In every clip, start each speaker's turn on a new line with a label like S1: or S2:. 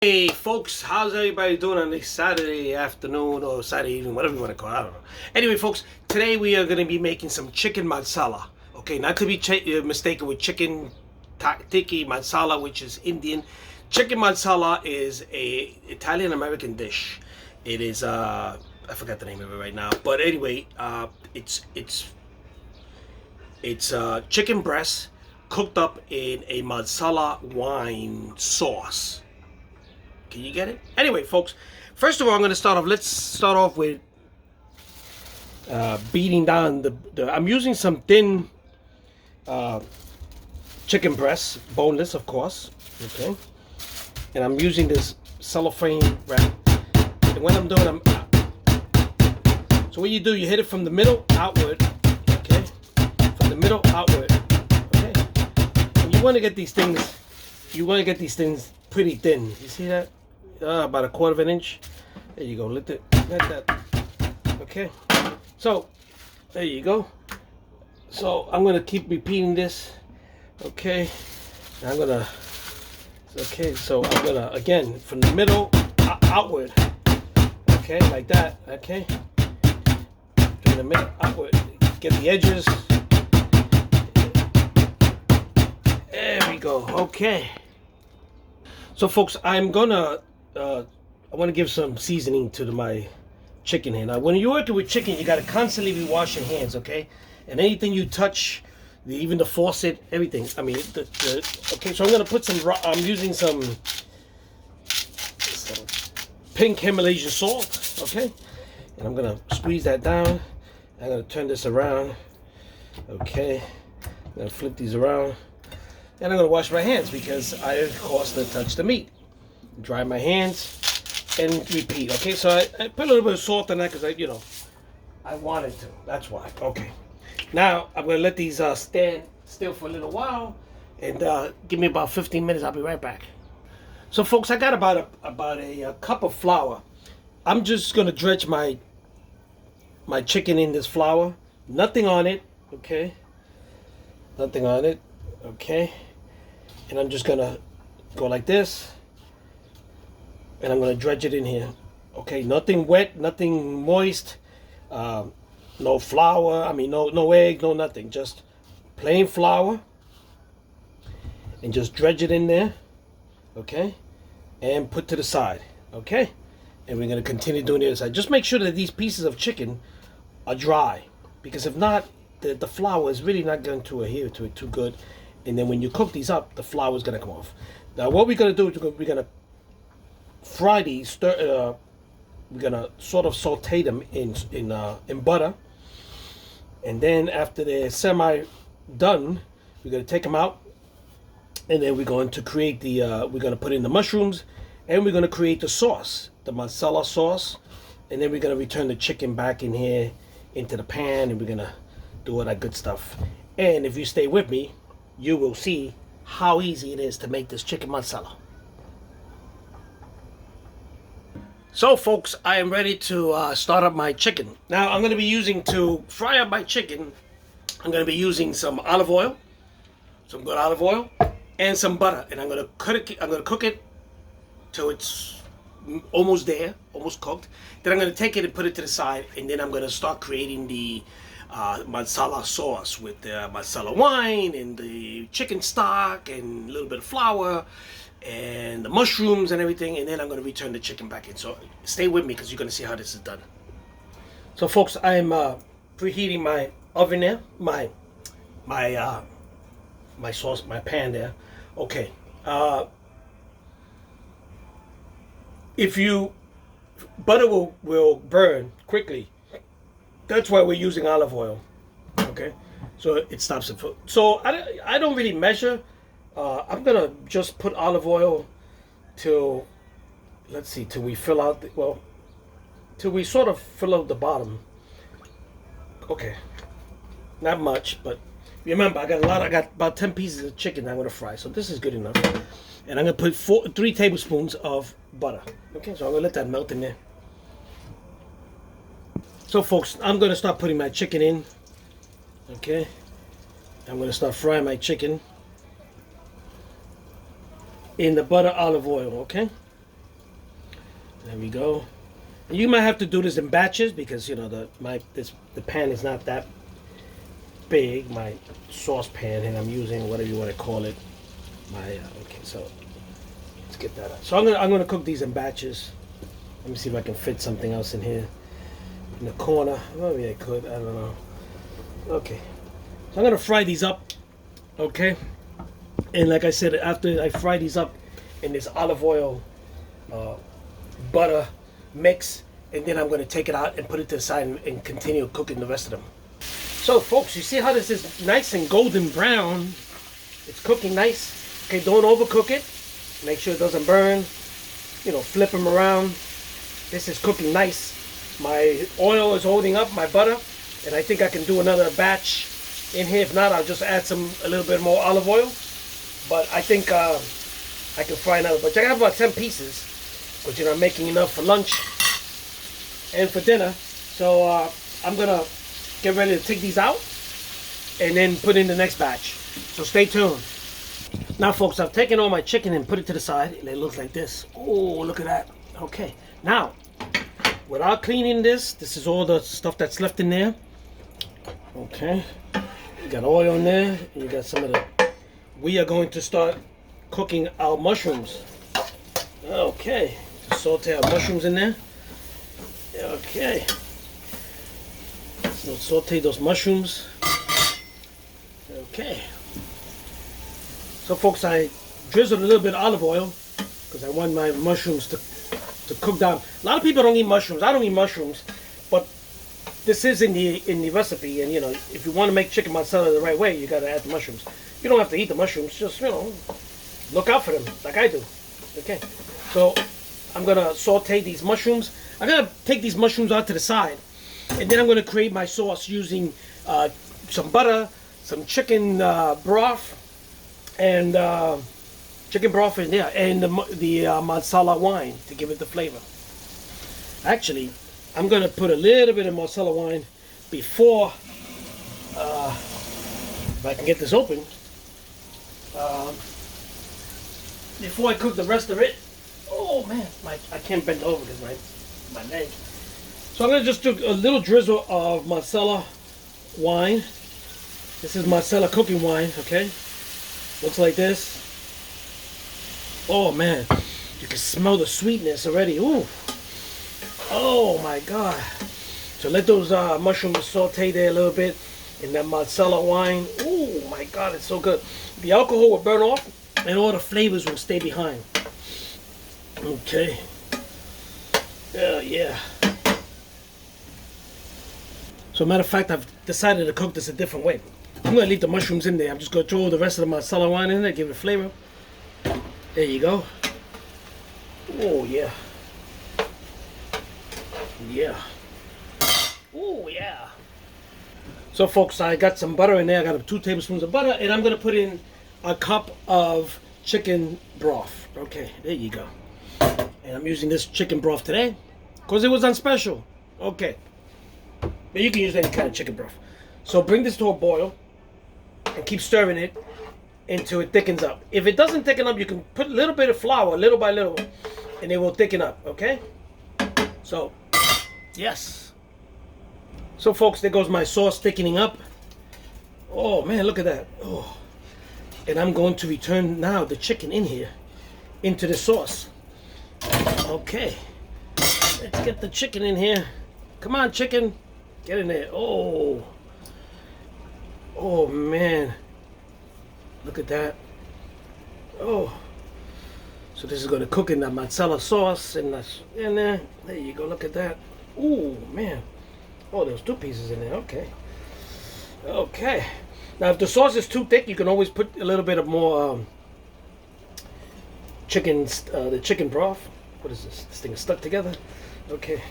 S1: Hey folks, how's everybody doing on this Saturday afternoon or Saturday evening, whatever you want to call it, I don't know. Anyway folks, today we are going to be making some chicken marsala. Okay, not to be mistaken with chicken tikka masala, which is Indian. Chicken marsala is a Italian-American dish. It is, I forgot the name of it right now. But anyway, it's chicken breast cooked up in a marsala wine sauce. Can you get it? Anyway, folks, first of all, I'm going to start off. Let's start off with beating down the. I'm using some thin chicken breast, boneless, of course. Okay, and I'm using this cellophane wrap. And when I'm doing, so what you do, you hit it from the middle outward. Okay, from the middle outward. Okay, and you want to get these things. You want to get these things pretty thin. You see that? About a quarter of an inch. There you go. Let that. Okay. So there you go. So I'm gonna keep repeating this. Okay. I'm gonna. Okay. So I'm gonna again from the middle outward. Okay, like that. Okay. From the middle outward. Get the edges. There we go. Okay. So folks, I'm gonna. I want to give some seasoning to my chicken here. Now, when you're working with chicken, you got to constantly be washing hands, okay? And anything you touch, even the faucet, everything. I mean, okay. So I'm gonna put some. I'm using some pink Himalayan salt, okay? And I'm gonna squeeze that down. I'm gonna turn this around, okay? I'm gonna flip these around, and I'm gonna wash my hands because I, of course, didn't touch the meat. Dry my hands and repeat. Okay, so I put a little bit of salt on that because I wanted to. That's why. Okay. Now I'm gonna let these stand still for a little while, and give me about 15 minutes. I'll be right back. So folks, I got about a cup of flour. I'm just gonna dredge my chicken in this flour. Nothing on it. Okay. Nothing on it. Okay. And I'm just gonna go like this. And I'm going to dredge it in here. Okay, nothing wet, nothing moist, no flour, I mean no egg, no nothing. Just plain flour. And just dredge it in there. Okay? And put to the side. Okay? And we're going to continue doing the other side. Just make sure that these pieces of chicken are dry. Because if not, the flour is really not going to adhere to it too good. And then when you cook these up, the flour is going to come off. Now what we're going to do is we're going to fry these. We're gonna sort of saute them in butter, and then after they're semi done, we're gonna take them out, and then we're going to create the. We're gonna put in the mushrooms, and we're gonna create the sauce, the Marsala sauce, and then we're gonna return the chicken back in here into the pan, and we're gonna do all that good stuff. And if you stay with me, you will see how easy it is to make this chicken marsala. So folks, I am ready to start up my chicken. Now I'm going to be using, to fry up my chicken, I'm going to be using some olive oil, some good olive oil, and some butter. And I'm going to cook it till it's almost there, almost cooked. Then I'm going to take it and put it to the side, and then I'm going to start creating the marsala sauce with the marsala wine and the chicken stock and a little bit of flour and the mushrooms and everything, and then I'm going to return the chicken back in. So stay with me because you're going to see how this is done. So folks, I'm preheating my oven there, my sauce, my pan there. Okay. If you butter will burn quickly. That's why we're using olive oil. Okay, so it stops it. So I don't really measure. I'm gonna just put olive oil till, let's see, till we fill out till we sort of fill out the bottom. Okay, not much, but remember I got about 10 pieces of chicken I'm gonna fry, so this is good enough. And I'm gonna put 3 tablespoons of butter. Okay, so I'm gonna let that melt in there. So folks, I'm gonna start putting my chicken in. Okay, I'm gonna start frying my chicken in the butter olive oil, okay? There we go. And you might have to do this in batches because you know the pan is not that big. My saucepan, and I'm using whatever you want to call it. My okay, so let's get that out. So I'm gonna cook these in batches. Let me see if I can fit something else in here in the corner. Maybe I could. I don't know. Okay, so I'm gonna fry these up. Okay, and like I said, after I fry these up in this olive oil, butter mix, and then I'm going to take it out and put it to the side and continue cooking the rest of them. So folks, you see how this is nice and golden brown? It's cooking nice. Okay, don't overcook it. Make sure it doesn't burn. You know, flip them around. This is cooking nice. My oil is holding up, my butter, and I think I can do another batch in here. If not, I'll just add a little bit more olive oil. But I think I can fry another. But I have about 10 pieces. But you know, I'm making enough for lunch and for dinner. So I'm gonna get ready to take these out and then put in the next batch. So stay tuned. Now folks, I've taken all my chicken and put it to the side, and it looks like this. Oh, look at that. Okay, now without cleaning this is all the stuff that's left in there. Okay, you got oil in there, and you got some of the, we are going to start cooking our mushrooms. Okay, saute our mushrooms in there. Okay, so saute those mushrooms. Okay, so folks, I drizzled a little bit of olive oil because I want my mushrooms to cook down. A lot of people don't eat mushrooms. I don't eat mushrooms, but this is in the recipe, and you know, if you want to make chicken marsala the right way, you got to add the mushrooms. You don't have to eat the mushrooms, just, you know, look out for them like I do. Okay, so I'm gonna saute these mushrooms. I'm gonna take these mushrooms out to the side, and then I'm gonna create my sauce using some butter, some chicken broth, and chicken broth in there, and the Marsala wine to give it the flavor. Actually, I'm gonna put a little bit of Marsala wine before, if I can get this open, before I cook the rest of it. Oh man, I can't bend over because my leg. So I'm gonna just do a little drizzle of Marsala wine. This is Marsala cooking wine, okay? Looks like this. Oh man, you can smell the sweetness already. Ooh. Oh my God. So let those mushrooms saute there a little bit in that Marsala wine. Oh my God, it's so good. The alcohol will burn off and all the flavors will stay behind. Okay. Yeah. So matter of fact, I've decided to cook this a different way. I'm gonna leave the mushrooms in there. I'm just gonna throw the rest of the Marsala wine in there, give it flavor. There you go. Oh yeah. Yeah. Oh yeah. So folks, I got some butter in there. I got 2 tablespoons of butter, and I'm gonna put in a cup of chicken broth. Okay, there you go. And I'm using this chicken broth today because it was on special. Okay. But you can use any kind of chicken broth. So bring this to a boil and keep stirring it until it thickens up. If it doesn't thicken up, you can put a little bit of flour, little by little, and it will thicken up, okay? So, yes. So folks, there goes my sauce thickening up. Oh man, look at that. Oh. And I'm going to return now the chicken in here, into the sauce. Okay. Let's get the chicken in here. Come on, chicken. Get in there. Oh. Oh man. Look at that. Oh. So this is going to cook in that Marsala sauce and that's in there. There you go. Look at that. Oh man. Oh, there's 2 pieces in there. Okay. Okay. Now, if the sauce is too thick, you can always put a little bit of more the chicken broth. What is this? This thing is stuck together. Okay.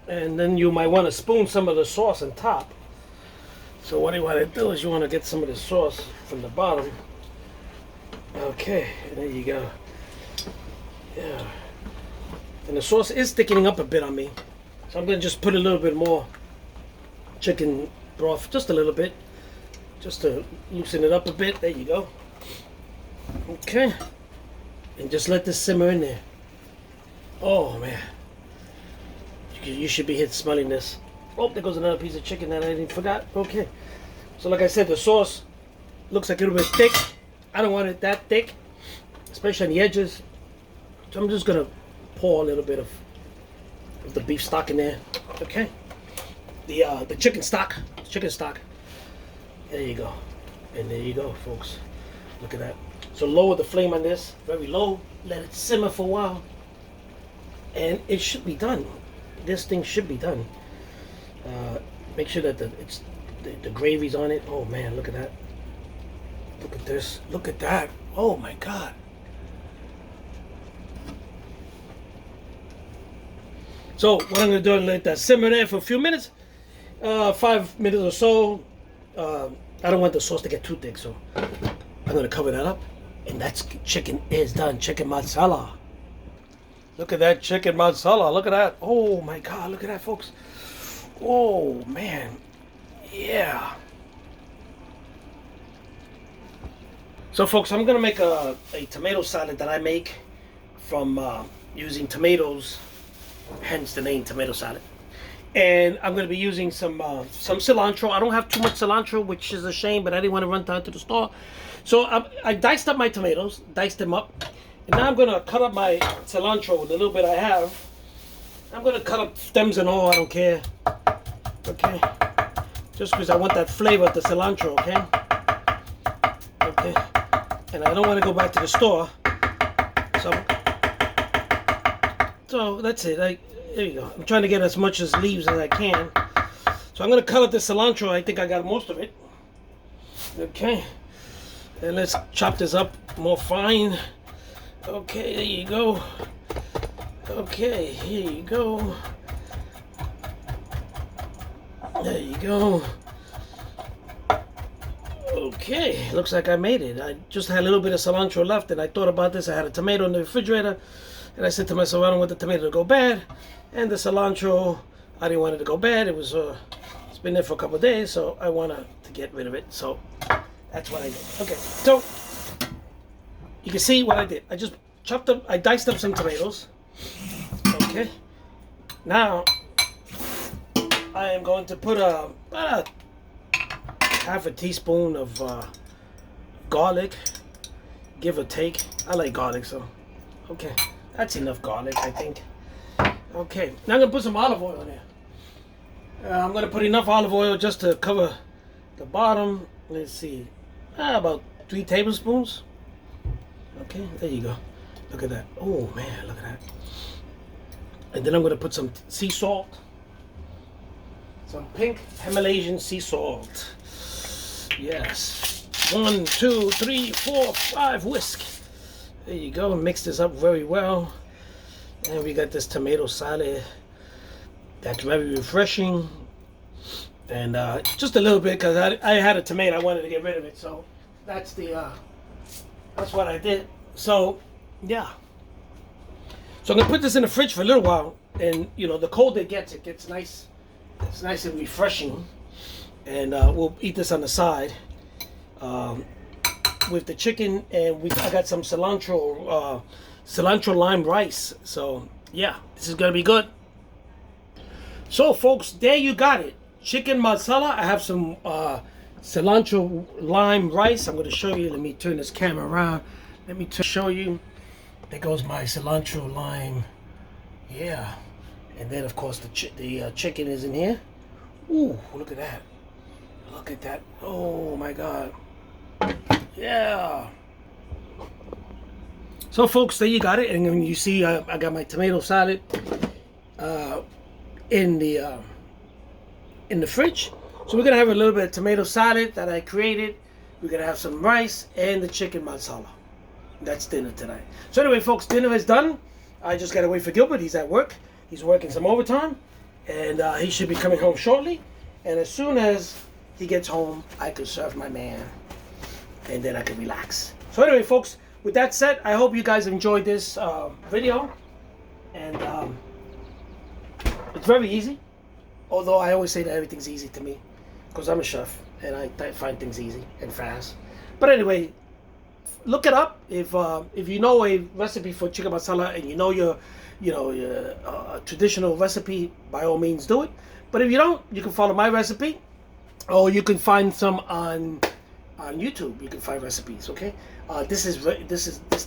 S1: And then you might want to spoon some of the sauce on top. So what you want to do is you want to get some of the sauce from the bottom. Okay, there you go. Yeah. And the sauce is thickening up a bit on me. So I'm going to just put a little bit more chicken broth, just a little bit, just to loosen it up a bit. There you go. Okay. And just let this simmer in there. Oh man, you should be smelling this. Oh, there goes another piece of chicken that I didn't forgot. Okay, so like I said, the sauce looks like a little bit thick. I don't want it that thick, especially on the edges. So I'm just gonna pour a little bit of the beef stock in there. Okay, the chicken stock. There you go, and there you go, folks. Look at that. So lower the flame on this, very low. Let it simmer for a while, and it should be done. This thing should be done. Make sure that the gravy's on it. Oh man, look at that. Look at this. Look at that. Oh my God. So what I'm gonna do is let that simmer there for a few minutes, 5 minutes or so. I don't want the sauce to get too thick, so I'm gonna cover that up. And that's chicken is done. Chicken marsala. Look at that chicken marsala. Look at that. Oh my God. Look at that, folks. Oh man. Yeah. So folks, I'm gonna make a tomato salad that I make from using tomatoes, hence the name tomato salad. And I'm gonna be using some cilantro. I don't have too much cilantro, which is a shame, but I didn't want to run down to the store. So I diced up my tomatoes, diced them up, and now I'm gonna cut up my cilantro with the little bit I have. I'm gonna cut up stems and all. I don't care. Okay, just because I want that flavor of the cilantro. Okay. Okay. And I don't want to go back to the store. So that's it. There you go. I'm trying to get as much as leaves as I can. So I'm gonna cut up the cilantro. I think I got most of it. Okay. And let's chop this up more fine. Okay, there you go. Okay, here you go. There you go. Okay, looks like I made it. I just had a little bit of cilantro left, and I thought about this. I had a tomato in the refrigerator, and I said to myself, I don't want the tomato to go bad. And the cilantro, I didn't want it to go bad. It was, it's been there for a couple of days, so I wanted to get rid of it. So that's what I did. Okay, so you can see what I did. I just chopped up, I diced up some tomatoes. Okay, now I am going to put about half a teaspoon of garlic, give or take. I like garlic, so okay, that's enough garlic, I think. Okay, now I'm gonna put some olive oil in there. I'm gonna put enough olive oil just to cover the bottom. Let's see, about 3 tablespoons. Okay, there you go. Look at that. Oh man, look at that. And then I'm gonna put some sea salt, some pink Himalayan sea salt. Yes. 1, 2, 3, 4, 5 whisk. There you go. Mix this up very well. And we got this tomato salad that's very refreshing. And just a little bit because I had a tomato. I wanted to get rid of it. So that's that's what I did. So yeah. So I'm gonna put this in the fridge for a little while. And you know, the colder it gets nice. It's nice and refreshing. And we'll eat this on the side with the chicken, and I got some cilantro lime rice. So yeah, this is gonna be good. So folks, there you got it, chicken masala. I have some cilantro lime rice. I'm gonna show you. Let me turn this camera around. Let me show you. There goes my cilantro lime. Yeah, and then of course the chicken is in here. Ooh, look at that. Look at that. Oh my God. Yeah. So folks, there you got it. And when you see I got my tomato salad in the fridge. So we're gonna have a little bit of tomato salad that I created. We're gonna have some rice and the chicken masala. That's dinner tonight. So anyway, folks, dinner is done. I just gotta wait for Gilbert. He's at work. He's working some overtime, and he should be coming home shortly. And as soon as he gets home, I can serve my man, and then I can relax. So anyway, folks, with that said, I hope you guys enjoyed this video. And it's very easy. Although I always say that everything's easy to me, because I'm a chef, and I find things easy and fast. But anyway, look it up. If you know a recipe for chicken masala and you know your traditional recipe, by all means do it. But if you don't, you can follow my recipe, or you can find some on YouTube. You can find recipes. Okay, this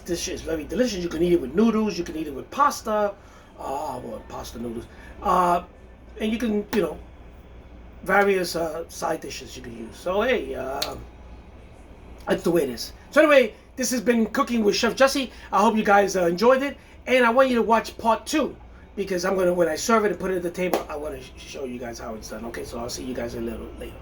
S1: dish is very delicious. You can eat it with noodles. You can eat it with pasta. Well, pasta noodles. And you can various side dishes you can use. So hey, that's the way it is. So anyway, this has been Cooking with Chef Jesse. I hope you guys enjoyed it, and I want you to watch part 2 because when I serve it and put it at the table, I want to show you guys how it's done. Okay, so I'll see you guys a little later.